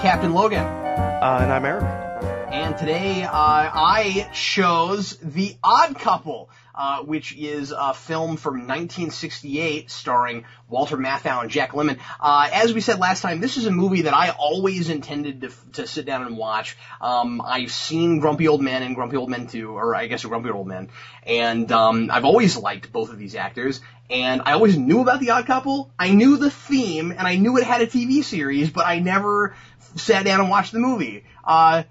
Captain Logan. And I'm Eric. And today, I chose The Odd Couple, which is a film from 1968 starring Walter Matthau and Jack Lemmon. As we said last time, this is a movie that I always intended to sit down and watch. I've seen Grumpy Old Men and Grumpy Old Men 2, or I guess Grumpy Old Men, and I've always liked both of these actors, and I always knew about The Odd Couple. I knew the theme, and I knew it had a TV series, but I never sat down and watched the movie.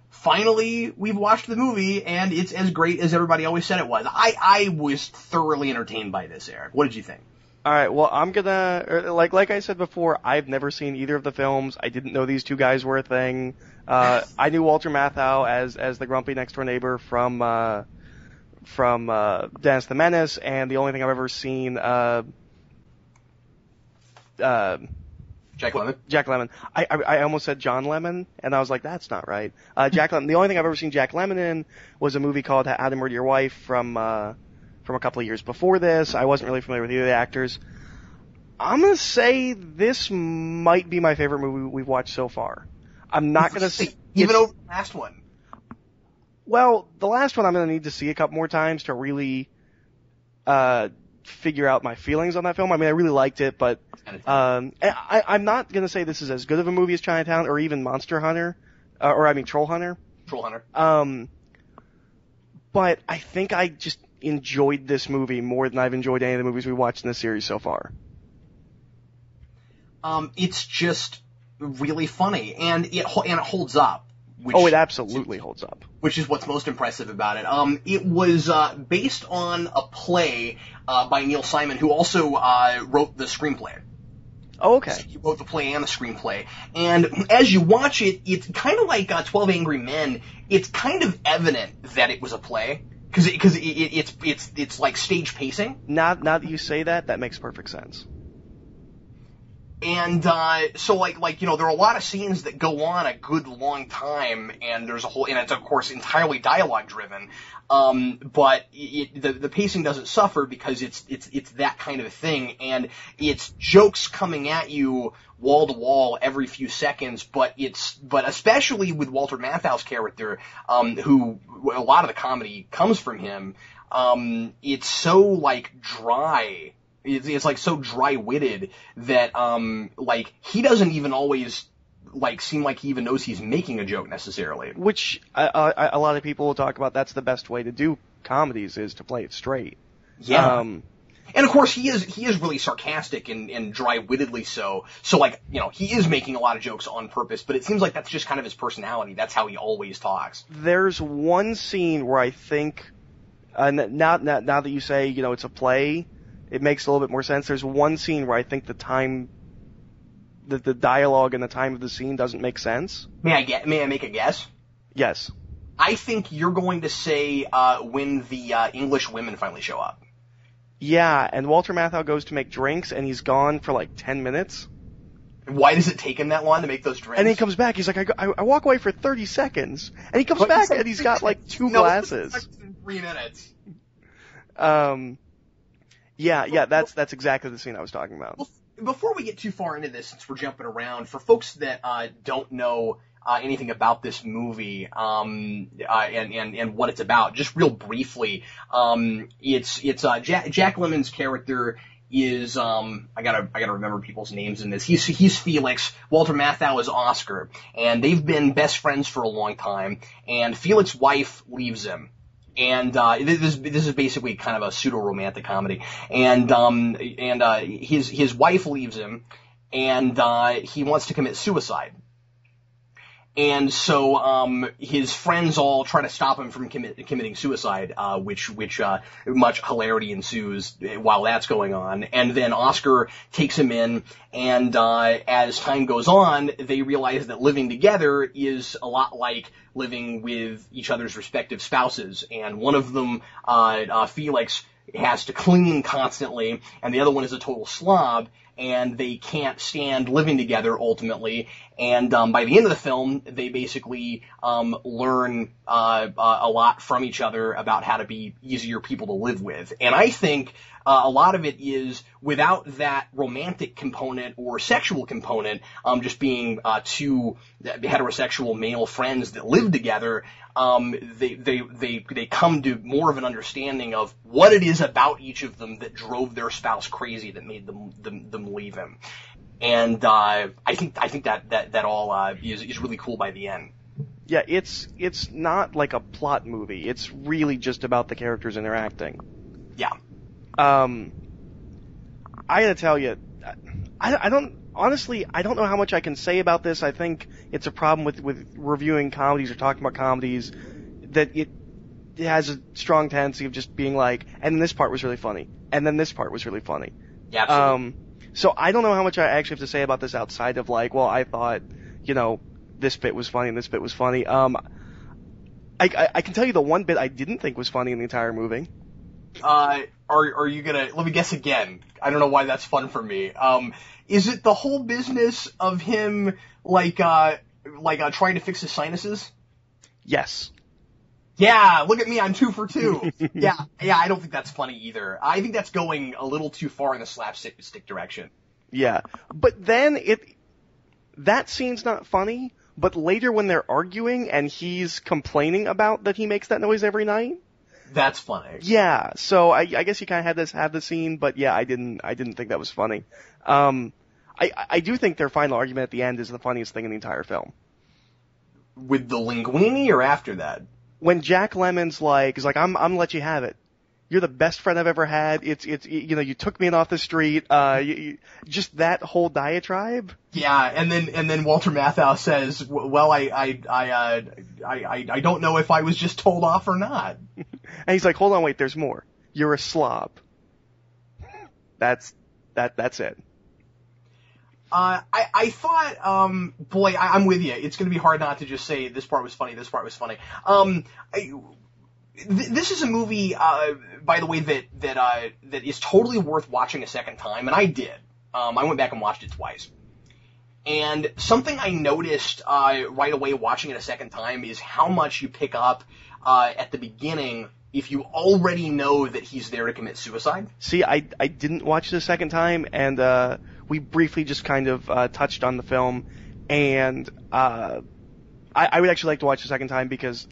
Finally, we've watched the movie, and it's as great as everybody always said it was. I was thoroughly entertained by this, Eric. What did you think? All right, well, I'm gonna, like I said before, I've never seen either of the films. I didn't know these two guys were a thing. I knew Walter Matthau as the grumpy next-door neighbor from Dennis the Menace, and the only thing I've ever seen, Jack Lemmon. Jack Lemmon. I almost said John Lemon, and I was like, that's not right. Jack Lemmon. The only thing I've ever seen Jack Lemmon in was a movie called How to Murder Your Wife from a couple of years before this. I wasn't really familiar with either of the actors. I'm gonna say this might be my favorite movie we've watched so far. I'm not gonna say even over the last one. Well, the last one I'm gonna need to see a couple more times to really figure out my feelings on that film. I mean, I really liked it, but I'm not going to say this is as good of a movie as Chinatown or even Monster Hunter, Troll Hunter. Troll Hunter. But I think I just enjoyed this movie more than I've enjoyed any of the movies we watched in this series so far. It's just really funny, and it holds up. It absolutely holds up. Which is what's most impressive about it. It was based on a play by Neil Simon, who also wrote the screenplay. Oh, okay. So he wrote the play and the screenplay. And as you watch it, it's kind of like 12 Angry Men. It's kind of evident that it was a play, because it's like stage pacing. Now that you say that, that makes perfect sense. And, so like, you know, there are a lot of scenes that go on a good long time, and and it's of course entirely dialogue driven. But the pacing doesn't suffer because it's that kind of a thing, and it's jokes coming at you wall to wall every few seconds, but especially with Walter Matthau's character, who a lot of the comedy comes from him, it's so like dry. It's like so dry-witted that, like, he doesn't even always, like, seem like he even knows he's making a joke necessarily. Which, a lot of people will talk about that's the best way to do comedies, is to play it straight. Yeah. And of course, he is really sarcastic and dry-wittedly so. So, like, you know, he is making a lot of jokes on purpose, but it seems like that's just kind of his personality. That's how he always talks. There's one scene where I think, now that you say, you know, it's a play, it makes a little bit more sense. There's one scene where I think the dialogue and the time of the scene doesn't make sense. May I make a guess? Yes. I think you're going to say when the English women finally show up. Yeah, and Walter Matthau goes to make drinks, and he's gone for like 10 minutes. Why does it take him that long to make those drinks? And he comes back, he's like, I walk away for 30 seconds. And he comes back, and he's got like 2 glasses. In 3 minutes. Yeah, that's exactly the scene I was talking about. Well, before we get too far into this, since we're jumping around, for folks that don't know anything about this movie and what it's about, just real briefly, it's Jack Lemmon's character is I gotta remember people's names in this. He's Felix. Walter Matthau is Oscar, and they've been best friends for a long time. And Felix's wife leaves him. And this is basically kind of a pseudo-romantic comedy. And his wife leaves him, and he wants to commit suicide. And so his friends all try to stop him from committing suicide, which much hilarity ensues while that's going on. And then Oscar takes him in, and as time goes on, they realize that living together is a lot like living with each other's respective spouses. And one of them, Felix, has to clean constantly, and the other one is a total slob. and they can't stand living together ultimately. And by the end of the film, they basically learn a lot from each other about how to be easier people to live with. And I think a lot of it is without that romantic component or sexual component, just being two heterosexual male friends that live together. They come to more of an understanding of what it is about each of them that drove their spouse crazy, that made them leave him. And I think that all is really cool by the end. Yeah, it's not like a plot movie. It's really just about the characters interacting. Yeah. I gotta tell you, I don't know how much I can say about this. I think it's a problem with reviewing comedies or talking about comedies, that it has a strong tendency of just being like, and this part was really funny, and then this part was really funny. Yeah, absolutely. So I don't know how much I actually have to say about this outside of like, well, I thought, this bit was funny and this bit was funny. I can tell you the one bit I didn't think was funny in the entire movie. Are you gonna, let me guess again. I don't know why that's fun for me. Is it the whole business of him, trying to fix his sinuses? Yes. Yeah, look at me, I'm 2 for 2. Yeah, I don't think that's funny either. I think that's going a little too far in the slapstick direction. Yeah. But then that scene's not funny, but later when they're arguing and he's complaining about that he makes that noise every night, that's funny. Yeah, so I guess you kind of had the scene, but yeah, I didn't think that was funny. I do think their final argument at the end is the funniest thing in the entire film. With the linguini or after that? When Jack Lemmon's is like, I'm gonna let you have it. You're the best friend I've ever had. It's you took me in off the street. Just that whole diatribe. Yeah, and then Walter Matthau says, well, I don't know if I was just told off or not. And he's like, hold on, wait, there's more. You're a slob. That's it. I thought, boy, I'm with you. It's going to be hard not to just say this part was funny, this part was funny. This is a movie, by the way, that is totally worth watching a second time, and I did. I went back and watched it twice. And something I noticed right away watching it a second time is how much you pick up at the beginning if you already know that he's there to commit suicide. See, I didn't watch it a second time, and we briefly just kind of touched on the film, and I would actually like to watch the second time because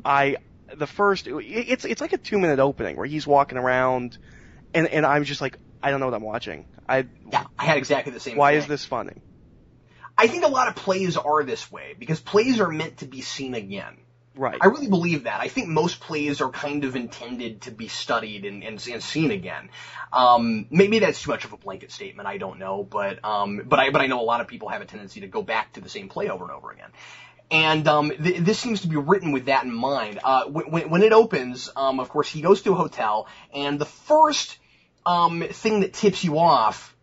it's like a 2-minute opening where he's walking around, and I'm just like, I don't know what I'm watching. I had exactly the same thing. Why is this funny? I think a lot of plays are this way, because plays are meant to be seen again. Right. I really believe that. I think most plays are kind of intended to be studied and seen again. Maybe that's too much of a blanket statement, I don't know, but I know a lot of people have a tendency to go back to the same play over and over again. And this seems to be written with that in mind. When it opens, of course, he goes to a hotel, and the first thing that tips you off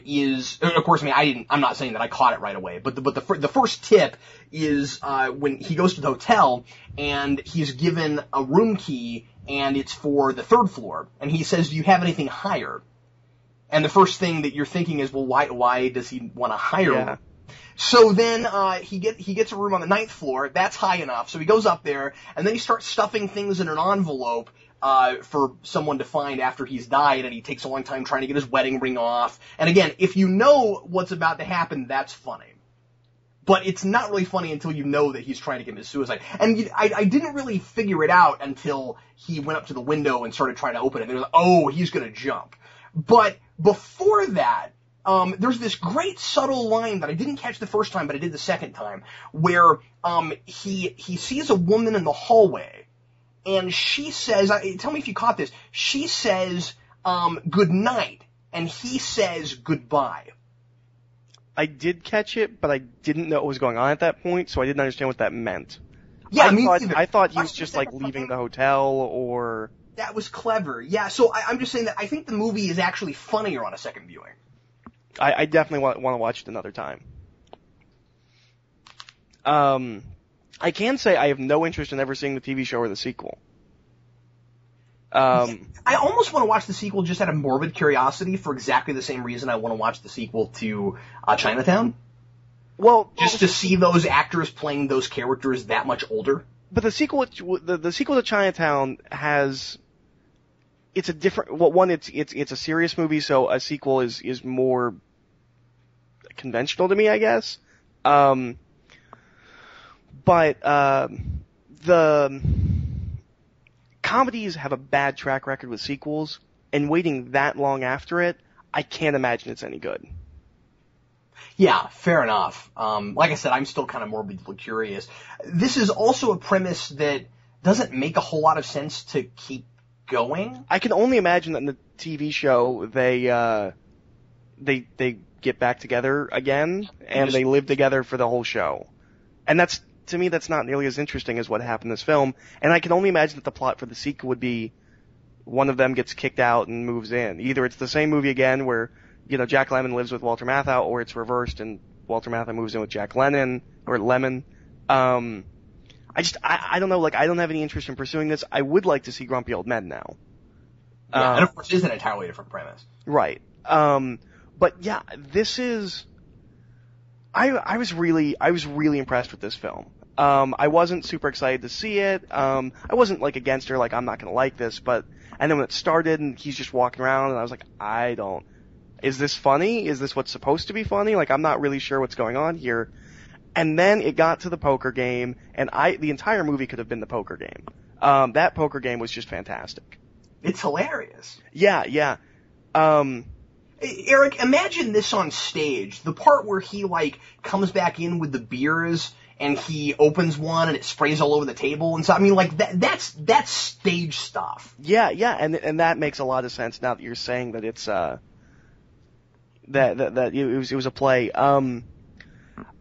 is, of course, I'm not saying that I caught it right away, but the first tip is when he goes to the hotel and he's given a room key and it's for the 3rd floor, and he says, "Do you have anything higher?" And the first thing that you're thinking is, well, why does he want a higher room? So then he gets a room on the 9th floor. That's high enough. So he goes up there, and then he starts stuffing things in an envelope for someone to find after he's died, and he takes a long time trying to get his wedding ring off. And again, if you know what's about to happen, that's funny. But it's not really funny until you know that he's trying to commit suicide. And I didn't really figure it out until he went up to the window and started trying to open it. And they were like, oh, he's going to jump. But before that, there's this great subtle line that I didn't catch the first time, but I did the second time, where he sees a woman in the hallway, and she says, tell me if you caught this, she says, good night, and he says goodbye. I did catch it, but I didn't know what was going on at that point, so I didn't understand what that meant. Yeah, I thought he was just leaving the hotel, or... That was clever. Yeah, so I'm just saying that I think the movie is actually funnier on a second viewing. I definitely want to watch it another time. I can say I have no interest in ever seeing the TV show or the sequel. I almost want to watch the sequel just out of morbid curiosity for exactly the same reason I want to watch the sequel to Chinatown. Well, just to see those actors playing those characters that much older. But the sequel to Chinatown it's a different. Well, one, it's a serious movie, so a sequel is more conventional to me, I guess. But the comedies have a bad track record with sequels, and waiting that long after it, I can't imagine it's any good. Yeah, fair enough. Like I said, I'm still kind of morbidly curious. This is also a premise that doesn't make a whole lot of sense to keep going. I can only imagine that in the TV show they get back together again and they live together for the whole show. And to me that's not nearly as interesting as what happened in this film. And I can only imagine that the plot for the sequel would be one of them gets kicked out and moves in. Either it's the same movie again where Jack Lemmon lives with Walter Matthau, or it's reversed and Walter Matthau moves in with Jack Lemmon, or Lemon. I don't know, I don't have any interest in pursuing this. I would like to see Grumpy Old Men now. Yeah, and of course it's an entirely different premise. Right. But yeah, this is, I was really impressed with this film. I wasn't super excited to see it. I wasn't against her, I'm not gonna like this, and then when it started and he's just walking around and I was like, is this funny? Is this what's supposed to be funny? I'm not really sure what's going on here. And then it got to the poker game, and the entire movie could have been the poker game. That poker game was just fantastic. It's hilarious. Yeah. Eric, imagine this on stage. The part where he, comes back in with the beers, and he opens one, and it sprays all over the table, and so, that's stage stuff. Yeah, and that makes a lot of sense now that you're saying that it's, that it was a play.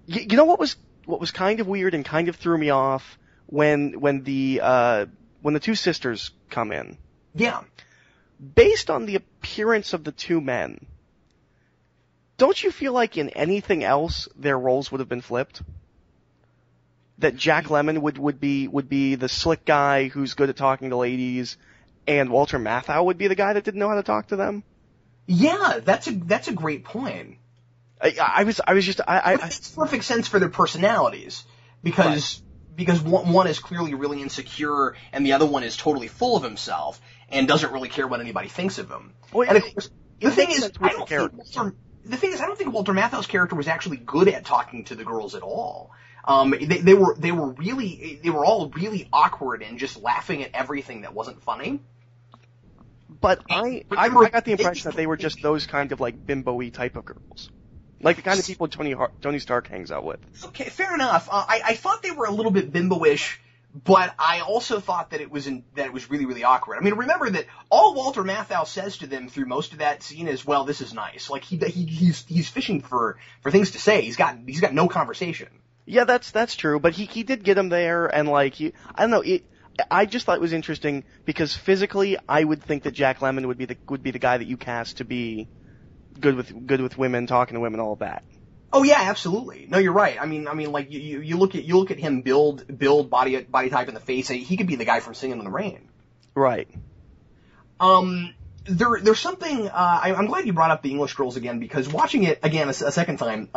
You know what was kind of weird and kind of threw me off when the two sisters come in. Yeah. Based on the appearance of the two men, don't you feel like in anything else their roles would have been flipped? That Jack Lemmon would be the slick guy who's good at talking to ladies, and Walter Matthau would be the guy that didn't know how to talk to them? Yeah, that's a great point. It makes perfect sense for their personalities because one is clearly really insecure and the other one is totally full of himself and doesn't really care what anybody thinks of him. Well, and of course, the thing is, I don't think Walter Matthau's character was actually good at talking to the girls at all. They were all really awkward and just laughing at everything that wasn't funny. But I got the impression that they were just those kind of bimbo-y type of girls. The kind of people Tony Stark hangs out with. Okay, fair enough. I thought they were a little bit bimbo-ish, but I also thought that it was really, really awkward. Remember that all Walter Matthau says to them through most of that scene is, well, this is nice. He's fishing for things to say. He's got no conversation. Yeah, that's true, but he did get him there, and I don't know, I just thought it was interesting because physically I would think that Jack Lemmon would be the guy that you cast to be good with women, talking to women, all of that. Oh yeah, absolutely. No, you're right. You look at him build body type in the face. He could be the guy from Singing in the Rain. Right. There's something. I'm glad you brought up the English Girls again because watching it again a second time.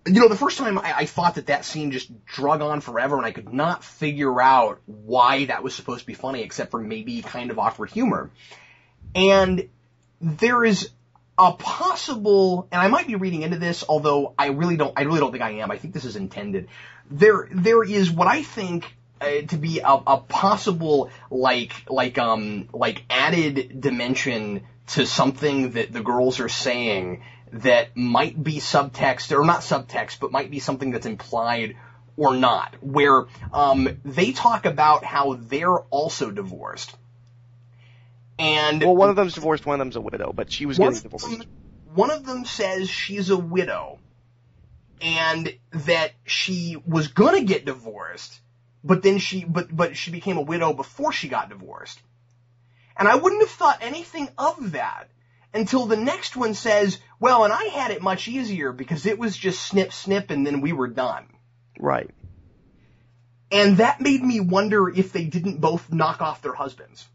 The first time I thought that scene just drug on forever and I could not figure out why that was supposed to be funny except for maybe kind of awkward humor. And there is a possible, and I might be reading into this, although I really don't think I am. I think this is intended. There is what I think to be a possible added dimension to something that the girls are saying that might be subtext, or not subtext, but might be something that's implied or not, where they talk about how they're also divorced. And well, one of them's divorced, one of them's a widow, but she was getting divorced. One of them says she's a widow, and that she was gonna get divorced, but then she became a widow before she got divorced. And I wouldn't have thought anything of that until the next one says, well, and I had it much easier because it was just snip, snip, and then we were done. Right. And that made me wonder if they didn't both knock off their husbands.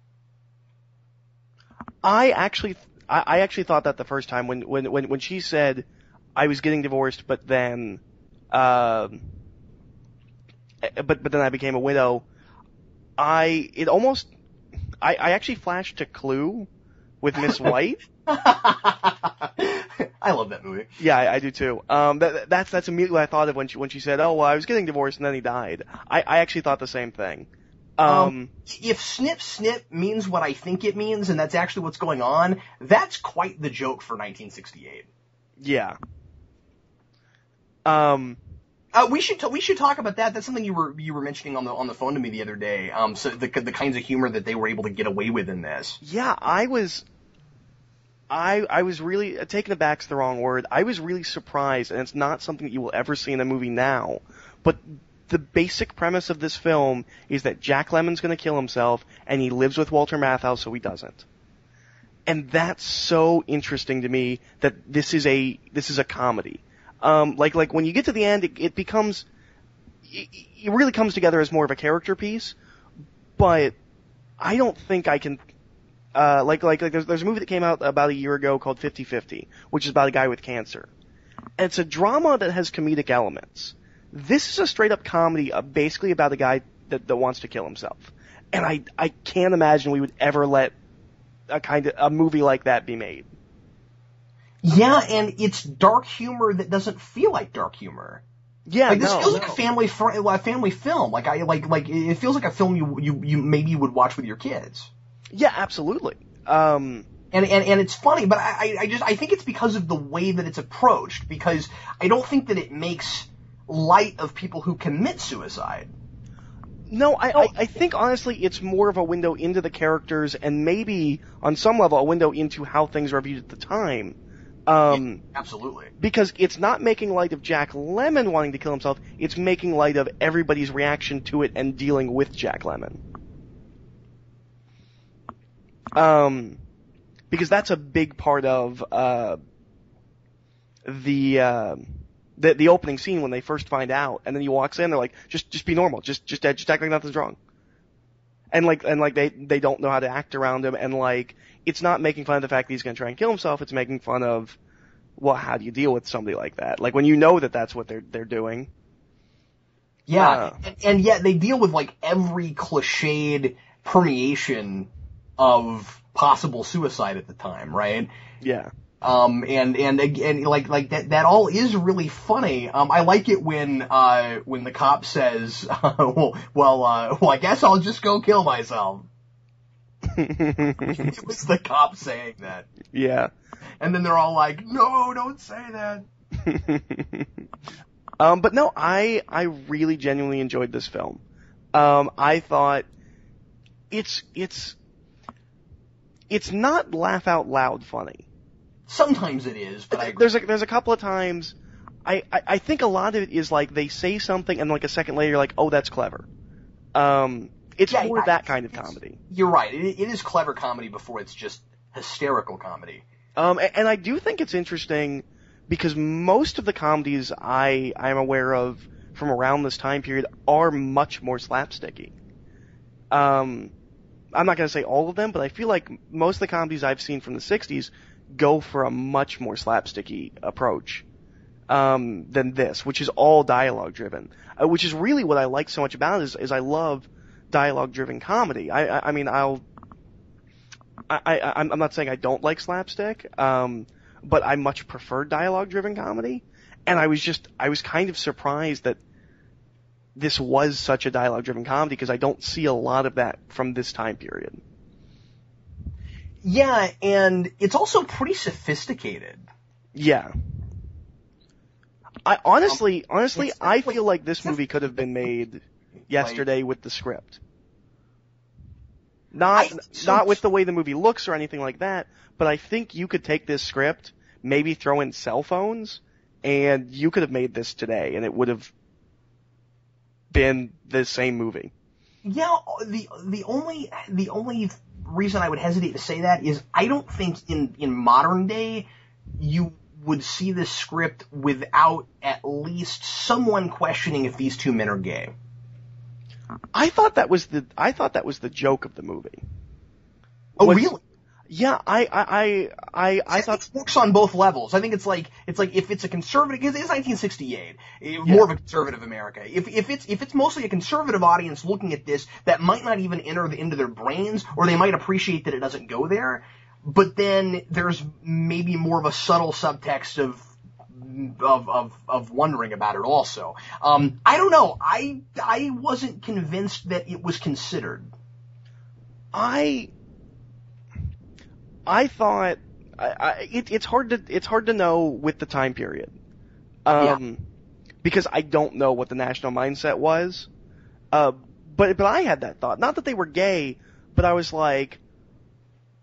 I actually thought that the first time when she said I was getting divorced, but then but then I became a widow. I actually flashed to Clue with Miss White. I love that movie. Yeah, I do too. That's immediately what I thought of when she said, "Oh, well, I was getting divorced and then he died." I actually thought the same thing. If snip snip means what I think it means, and that's actually what's going on, that's quite the joke for 1968. Yeah. We should talk about that. That's something you were mentioning on the phone to me the other day. So the kinds of humor that they were able to get away with in this. Yeah, I was really, taken aback's the wrong word. I was really surprised, and it's not something that you will ever see in a movie now, but the basic premise of this film is that Jack Lemmon's going to kill himself, and he lives with Walter Matthau, so he doesn't. And that's so interesting to me that this is a comedy. Like when you get to the end, it becomes, it really comes together as more of a character piece, but I don't think I can, there's a movie that came out about a year ago called 50-50, which is about a guy with cancer. And it's a drama that has comedic elements. This is a straight up comedy basically about a guy that wants to kill himself. And I can't imagine we would ever let a movie like that be made. Yeah, and it's dark humor that doesn't feel like dark humor. Yeah, this feels like a family film. Like it feels like a film you maybe would watch with your kids. Yeah, absolutely. And it's funny, but I think it's because of the way that it's approached, because I don't think that it makes light of people who commit suicide. No, I think honestly it's more of a window into the characters and maybe on some level a window into how things were viewed at the time. Yeah, absolutely. Because it's not making light of Jack Lemmon wanting to kill himself, it's making light of everybody's reaction to it and dealing with Jack Lemmon. Because that's a big part of the opening scene when they first find out, and then he walks in, they're like, just be normal, just act like nothing's wrong. And they don't know how to act around him, and like, it's not making fun of the fact that he's gonna try and kill himself, it's making fun of, well, how do you deal with somebody like that? Like, when you know that that's what they're doing. Yeah, and yet they deal with like every cliched permeation of possible suicide at the time, right? Yeah. And like that all is really funny. I like it when the cop says, well, I guess I'll just go kill myself. It was the cop saying that. Yeah. And then they're all like, no, don't say that. But no, I really genuinely enjoyed this film. I thought it's not laugh out loud funny. Sometimes it is, but I agree. There's a couple of times, I think a lot of it is like they say something and like a second later you're like, oh, that's clever. It's more that kind of comedy. You're right. It is clever comedy before it's just hysterical comedy. And I do think it's interesting because most of the comedies I am aware of from around this time period are much more slapsticky. I'm not going to say all of them, but I feel like most of the comedies I've seen from the 60s go for a much more slapsticky approach than this, which is all dialogue driven. Which is really what I like so much about it is I love dialogue driven comedy. I'm not saying I don't like slapstick, but I much prefer dialogue driven comedy. And I was kind of surprised that this was such a dialogue driven comedy because I don't see a lot of that from this time period. Yeah, and it's also pretty sophisticated. Yeah. I honestly, I feel like this movie could have been made yesterday with the script. Not with the way the movie looks or anything like that, but I think you could take this script, maybe throw in cell phones, and you could have made this today, and it would have been the same movie. Yeah, the only reason I would hesitate to say that is I don't think in modern day you would see this script without at least someone questioning if these two men are gay. I thought that was the joke of the movie. Oh, really? Yeah, I thought it works on both levels. I think it's like if it's a conservative, because it's 1968, more of a conservative America. If it's mostly a conservative audience looking at this, that might not even enter into their brains, or they might appreciate that it doesn't go there. But then there's maybe more of a subtle subtext of wondering about it also. I don't know. I wasn't convinced that it was considered. I thought it's hard to know with the time period, because I don't know what the national mindset was. But I had that thought. Not that they were gay, but I was like,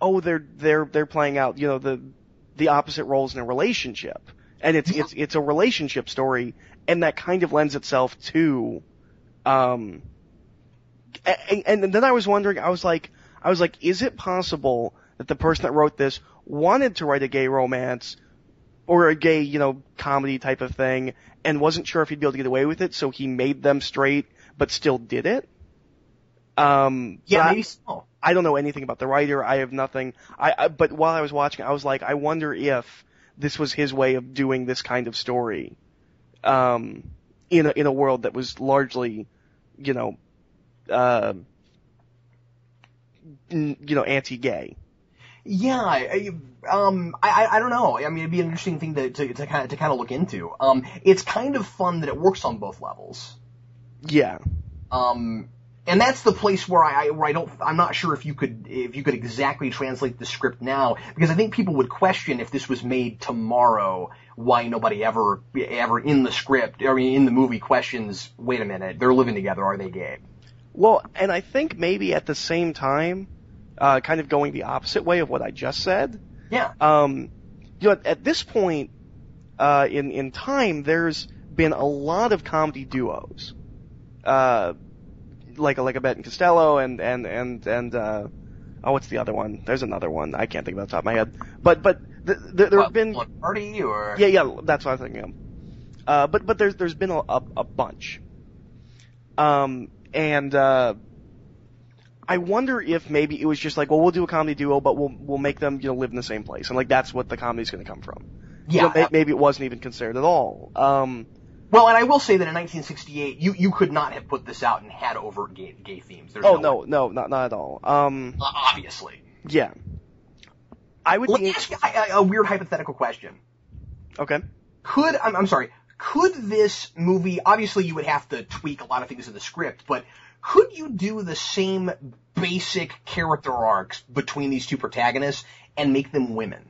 oh, they're playing out, the opposite roles in a relationship, and it's a relationship story, and that kind of lends itself to, and then I was wondering, I was like, is it possible that the person that wrote this wanted to write a gay romance or a gay, comedy type of thing, and wasn't sure if he'd be able to get away with it, so he made them straight but still did it? Maybe so. I don't know anything about the writer. I have nothing. But while I was watching, I was like, I wonder if this was his way of doing this kind of story, in a world that was largely, anti-gay. Yeah, I don't know. I mean, it'd be an interesting thing to kind of look into. It's kind of fun that it works on both levels. Yeah. And that's the place where I'm not sure if you could exactly translate the script now, because I think people would question if this was made tomorrow, why nobody ever in the script, or in the movie questions, wait a minute, they're living together, are they gay? Well, and I think maybe at the same time, kind of going the opposite way of what I just said. Yeah. At this point, in time, there's been a lot of comedy duos. Like a Abbott and Costello and what's the other one? There's another one. I can't think of it off the top of my head. But there have been Party or yeah, that's what I'm thinking of. But there's been a bunch. And I wonder if maybe it was just like, well, we'll do a comedy duo, but we'll make them live in the same place, and like that's what the comedy's going to come from. Yeah, maybe it wasn't even considered at all. Well, and I will say that in 1968, you could not have put this out and had overt gay themes. There's no, not at all. Obviously. Yeah. Let me ask you a weird hypothetical question. Okay. Could this movie, obviously you would have to tweak a lot of things in the script, but could you do the same basic character arcs between these two protagonists and make them women?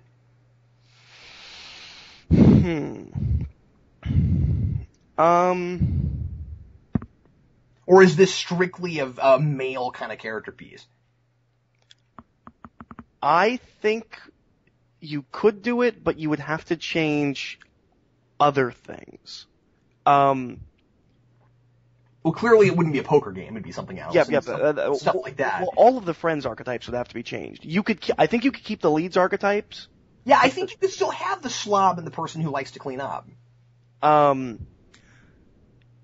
Or is this strictly a male kind of character piece? I think you could do it, but you would have to change other things. Well, clearly it wouldn't be a poker game; it'd be something else. Stuff like that. Well, all of the friends archetypes would have to be changed. I think you could keep the leads archetypes. Yeah, I think you could still have the slob and the person who likes to clean up.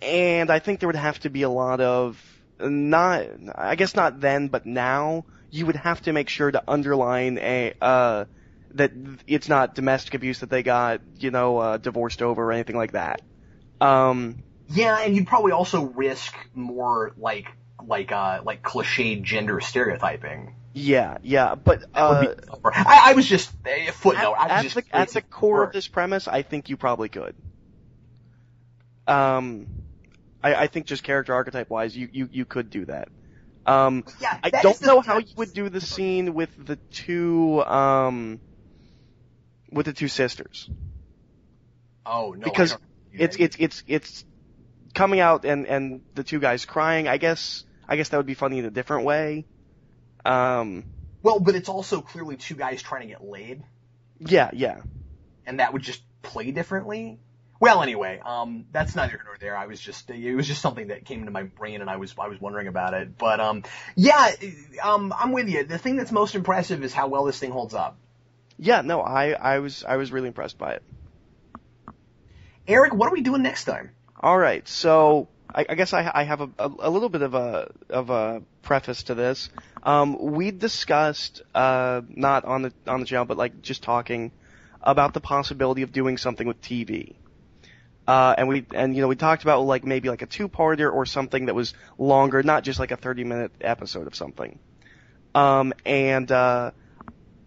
And I think there would have to be a lot of, I guess not then, but now, you would have to make sure to underline that it's not domestic abuse that they got, divorced over or anything like that. Yeah, and you'd probably also risk more like cliched gender stereotyping. Yeah, but I was just a footnote. At the core of this premise, I think you probably could. I think just character archetype wise, you could do that. I don't know how you would do the scene with the two sisters. Oh no! Because it's coming out and the two guys crying. I guess that would be funny in a different way. Well, but it's also clearly two guys trying to get laid. Yeah. And that would just play differently. Well, anyway, that's neither here nor there. It was just something that came into my brain, and I was wondering about it. But I'm with you. The thing that's most impressive is how well this thing holds up. Yeah, no, I was really impressed by it. Eric, what are we doing next time? All right, so I guess I have a little bit of a preface to this. We discussed not on the channel, but like just talking about the possibility of doing something with TV. And we talked about like maybe like a two-parter or something that was longer, not just like a 30-minute episode of something. I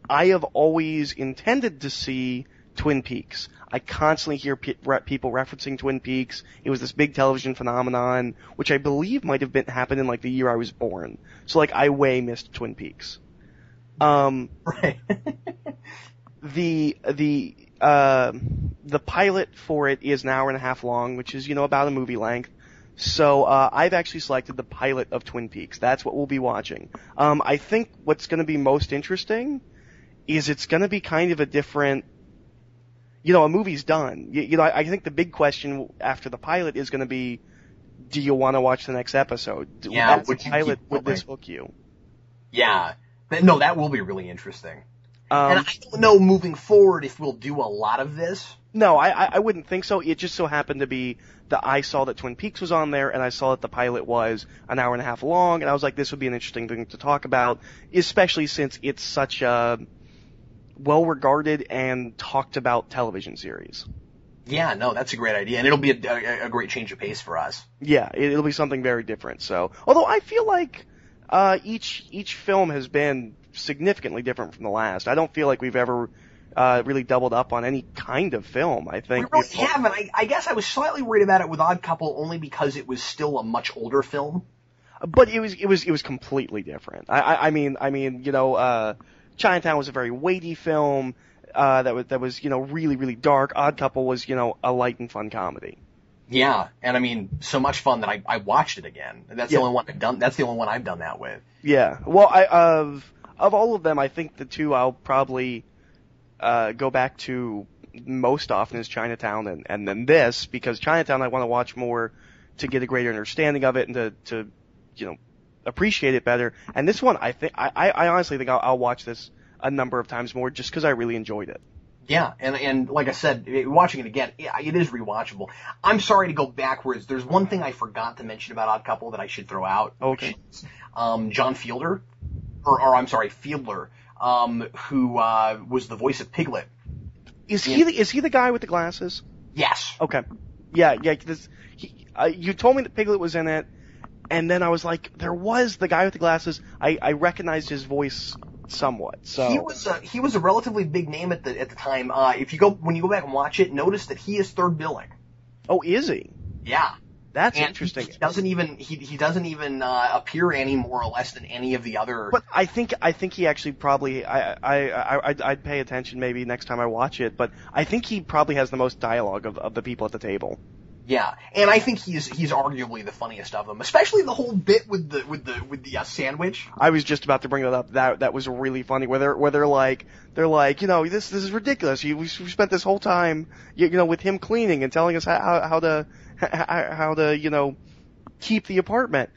have always intended to see Twin Peaks. I constantly hear people referencing Twin Peaks. It was this big television phenomenon, which I believe might have happened in like the year I was born. So like I way missed Twin Peaks. Right. The pilot for it is an hour and a half long, which is, about a movie length. So, I've actually selected the pilot of Twin Peaks. That's what we'll be watching. I think what's gonna be most interesting is it's gonna be kind of a different, a movie's done. I think the big question after the pilot is gonna be, do you want to watch the next episode? Yeah, would this hook you? Yeah. No, that will be really interesting. And I don't know moving forward if we'll do a lot of this. No, I wouldn't think so. It just so happened to be that I saw that Twin Peaks was on there, and I saw that the pilot was an hour and a half long, and I was like, this would be an interesting thing to talk about, especially since it's such a well-regarded and talked about television series. Yeah, no, that's a great idea, and it'll be a great change of pace for us. Yeah, it'll be something very different. So, although I feel like each film has been significantly different from the last. I don't feel like we've ever really doubled up on any kind of film. I think we really haven't. I guess I was slightly worried about it with Odd Couple only because it was still a much older film. But it was completely different. I mean, Chinatown was a very weighty film that was really really dark. Odd Couple was a light and fun comedy. Yeah, and I mean, so much fun that I watched it again. And that's the only one I've done. That's the only one I've done that with. Yeah. Well, of all of them, I think the two I'll probably go back to most often is Chinatown and then this, because Chinatown I want to watch more to get a greater understanding of it and to appreciate it better. And this one, I honestly think I'll watch this a number of times more just because I really enjoyed it. Yeah, and like I said, watching it again, it is rewatchable. I'm sorry to go backwards. There's one thing I forgot to mention about Odd Couple that I should throw out. Okay. Which is, John Fiedler, who was the voice of Piglet. Is he the guy with the glasses? Yes. Okay. Yeah. You told me that Piglet was in it, and then I was like, there was the guy with the glasses. I recognized his voice somewhat. So he was a relatively big name at the time. When you go back and watch it, notice that he is third billing. Oh, is he? Yeah. That's interesting. He doesn't even appear any more or less than any of the other. But I think he actually probably I'd pay attention maybe next time I watch it. But I think he probably has the most dialogue of the people at the table. Yeah, and I think he's arguably the funniest of them, especially the whole bit with the sandwich. I was just about to bring that up. That was really funny. Where they're like, this is ridiculous. We spent this whole time, with him cleaning and telling us how to keep the apartment,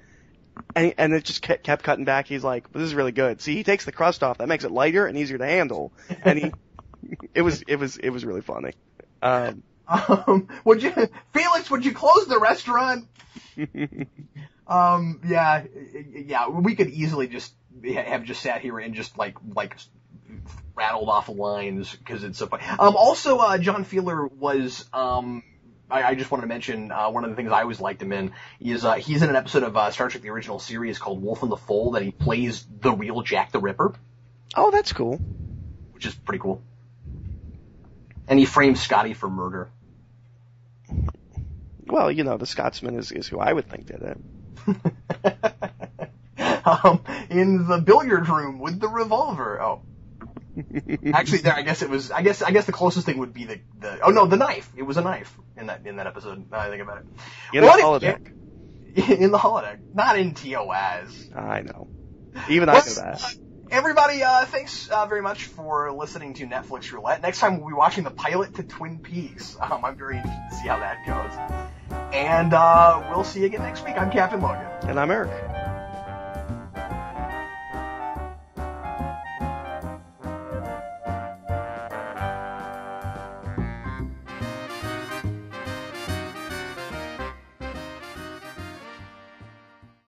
and it just kept cutting back. He's like, this is really good. See, he takes the crust off. That makes it lighter and easier to handle. And it was really funny. Would you close the restaurant? Yeah, we could easily just have just sat here and just like rattled off lines because it's so funny. Also, John Fiedler was, I just wanted to mention, one of the things I always liked him in is, he's in an episode of, Star Trek the Original Series called Wolf in the Fold, and he plays the real Jack the Ripper. Oh, that's cool. Which is pretty cool. And he frames Scotty for murder. Well, the Scotsman is who I would think did it. In the billiard room with the revolver. Oh. Actually, there. I guess the closest thing would be the knife. It was a knife in that episode. Now I think about it. In the holodeck. In the holodeck, not in TOS. I know. Even I know that. Everybody, thanks very much for listening to Netflix Roulette. Next time we'll be watching the pilot to Twin Peaks. I'm very interested to see how that goes. And we'll see you again next week. I'm Captain Logan. And I'm Eric.